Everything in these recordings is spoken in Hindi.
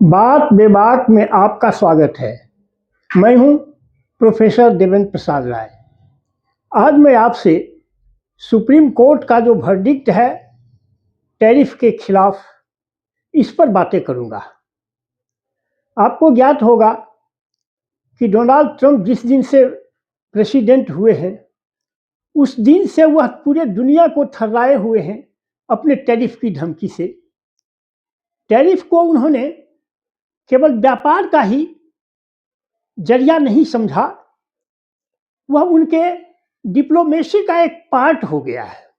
बात बेबाक में आपका स्वागत है। मैं हूं प्रोफेसर देवेंद्र प्रसाद राय। आज मैं आपसे सुप्रीम कोर्ट का जो वर्डिक्ट है टैरिफ के खिलाफ, इस पर बातें करूंगा। आपको ज्ञात होगा कि डोनाल्ड ट्रंप जिस दिन से प्रेसिडेंट हुए हैं, उस दिन से वह पूरे दुनिया को थर्राए हुए हैं अपने टैरिफ की धमकी से। टैरिफ को उन्होंने केवल व्यापार का ही जरिया नहीं समझा, वह उनके डिप्लोमेसी का एक पार्ट हो गया है।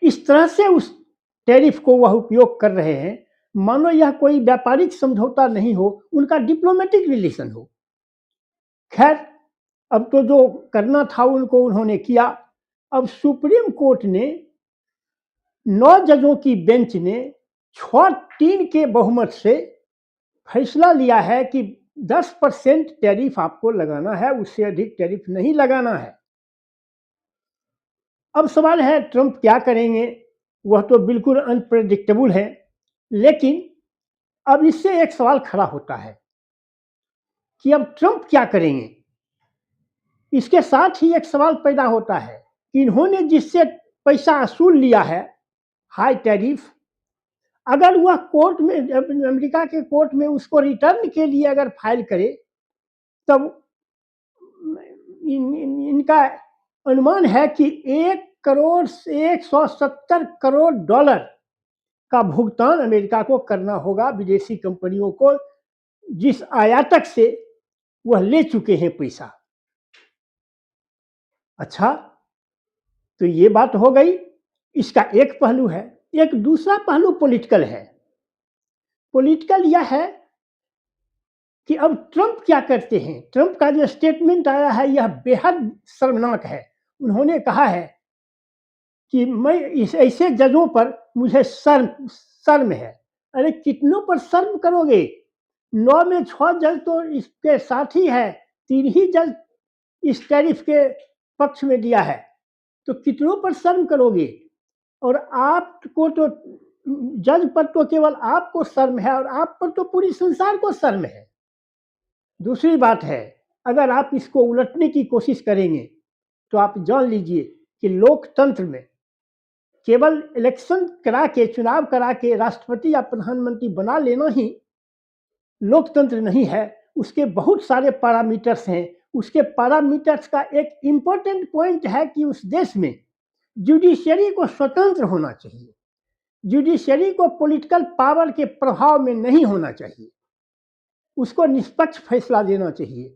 इस तरह से उस टैरिफ को वह उपयोग कर रहे हैं मानो यह कोई व्यापारिक समझौता नहीं हो, उनका डिप्लोमेटिक रिलेशन हो। खैर, अब तो जो करना था उनको उन्होंने किया। अब सुप्रीम कोर्ट ने 9 जजों की बेंच ने 6-3 के बहुमत से फैसला लिया है कि 10% टैरिफ आपको लगाना है, उससे अधिक टैरिफ नहीं लगाना है। अब सवाल है ट्रंप क्या करेंगे, वह तो बिल्कुल अनप्रेडिक्टेबल है। लेकिन अब इससे एक सवाल खड़ा होता है कि अब ट्रंप क्या करेंगे। इसके साथ ही एक सवाल पैदा होता है कि इन्होंने जिससे पैसा वसूल लिया है हाई टैरिफ, अगर वह कोर्ट में, अमेरिका के कोर्ट में उसको रिटर्न के लिए अगर फाइल करे, तब इनका अनुमान है कि 1,170 करोड़ का भुगतान अमेरिका को करना होगा विदेशी कंपनियों को, जिस आयातक से वह ले चुके हैं पैसा। अच्छा, तो ये बात हो गई। इसका एक पहलू है। एक दूसरा पहलू पॉलिटिकल है। पॉलिटिकल यह है कि अब ट्रंप क्या करते हैं। ट्रंप का जो स्टेटमेंट आया है यह बेहद शर्मनाक है। उन्होंने कहा है कि मैं ऐसे जजों पर मुझे शर्म है। अरे कितनों पर शर्म करोगे? 9 में 6 जज तो इसके साथ ही है, 3 ही जज इस टैरिफ के पक्ष में दिया है, तो कितनों पर शर्म करोगे? और आपको तो, जज पर तो केवल आपको शर्म है और आप पर तो पूरी संसार को शर्म है। दूसरी बात है, अगर आप इसको उलटने की कोशिश करेंगे तो आप जान लीजिए कि लोकतंत्र में केवल इलेक्शन करा के, चुनाव करा के राष्ट्रपति या प्रधानमंत्री बना लेना ही लोकतंत्र नहीं है। उसके बहुत सारे पैरामीटर्स हैं। उसके पैरामीटर्स का एक इंपॉर्टेंट पॉइंट है कि उस देश में जुडिशरी को स्वतंत्र होना चाहिए। जुडिशरी को पॉलिटिकल पावर के प्रभाव में नहीं होना चाहिए, उसको निष्पक्ष फैसला देना चाहिए।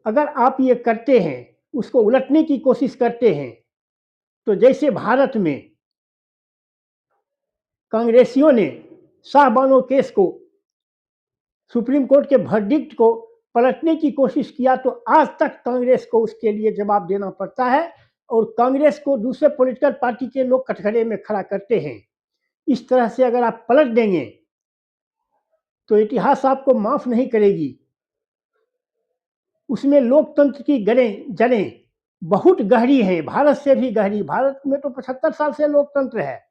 अगर आप ये करते हैं, उसको उलटने की कोशिश करते हैं, तो जैसे भारत में कांग्रेसियों ने शाहबानो केस को, सुप्रीम कोर्ट के वर्डिक्ट को पलटने की कोशिश किया, तो आज तक कांग्रेस को उसके लिए जवाब देना पड़ता है और कांग्रेस को दूसरे पॉलिटिकल पार्टी के लोग कटघरे में खड़ा करते हैं। इस तरह से अगर आप पलट देंगे तो इतिहास आपको माफ नहीं करेगी। उसमें लोकतंत्र की जड़ें बहुत गहरी हैं, भारत से भी गहरी। भारत में तो 75 साल से लोकतंत्र है,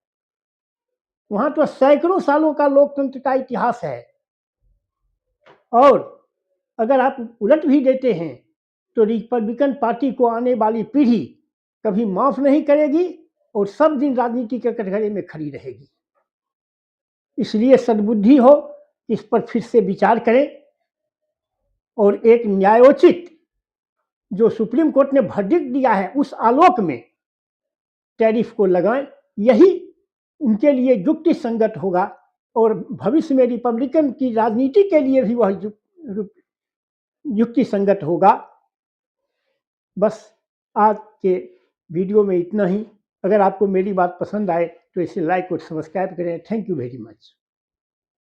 वहां तो सैकड़ों सालों का लोकतंत्र का इतिहास है। और अगर आप उलट भी देते हैं तो रिपब्लिकन पार्टी को आने वाली पीढ़ी कभी माफ नहीं करेगी और सब दिन राजनीति के कटघरे में खड़ी रहेगी। इसलिए सद्बुद्धि हो, इस पर फिर से विचार करें और एक न्यायोचित जो सुप्रीम कोर्ट ने वर्डिक्ट दिया है उस आलोक में टैरिफ को लगाएं। यही उनके लिए युक्ति संगत होगा और भविष्य में रिपब्लिकन की राजनीति के लिए भी वह युक्ति संगत होगा। बस आज के वीडियो में इतना ही। अगर आपको मेरी बात पसंद आए तो इसे लाइक और सब्सक्राइब करें। Thank you very much.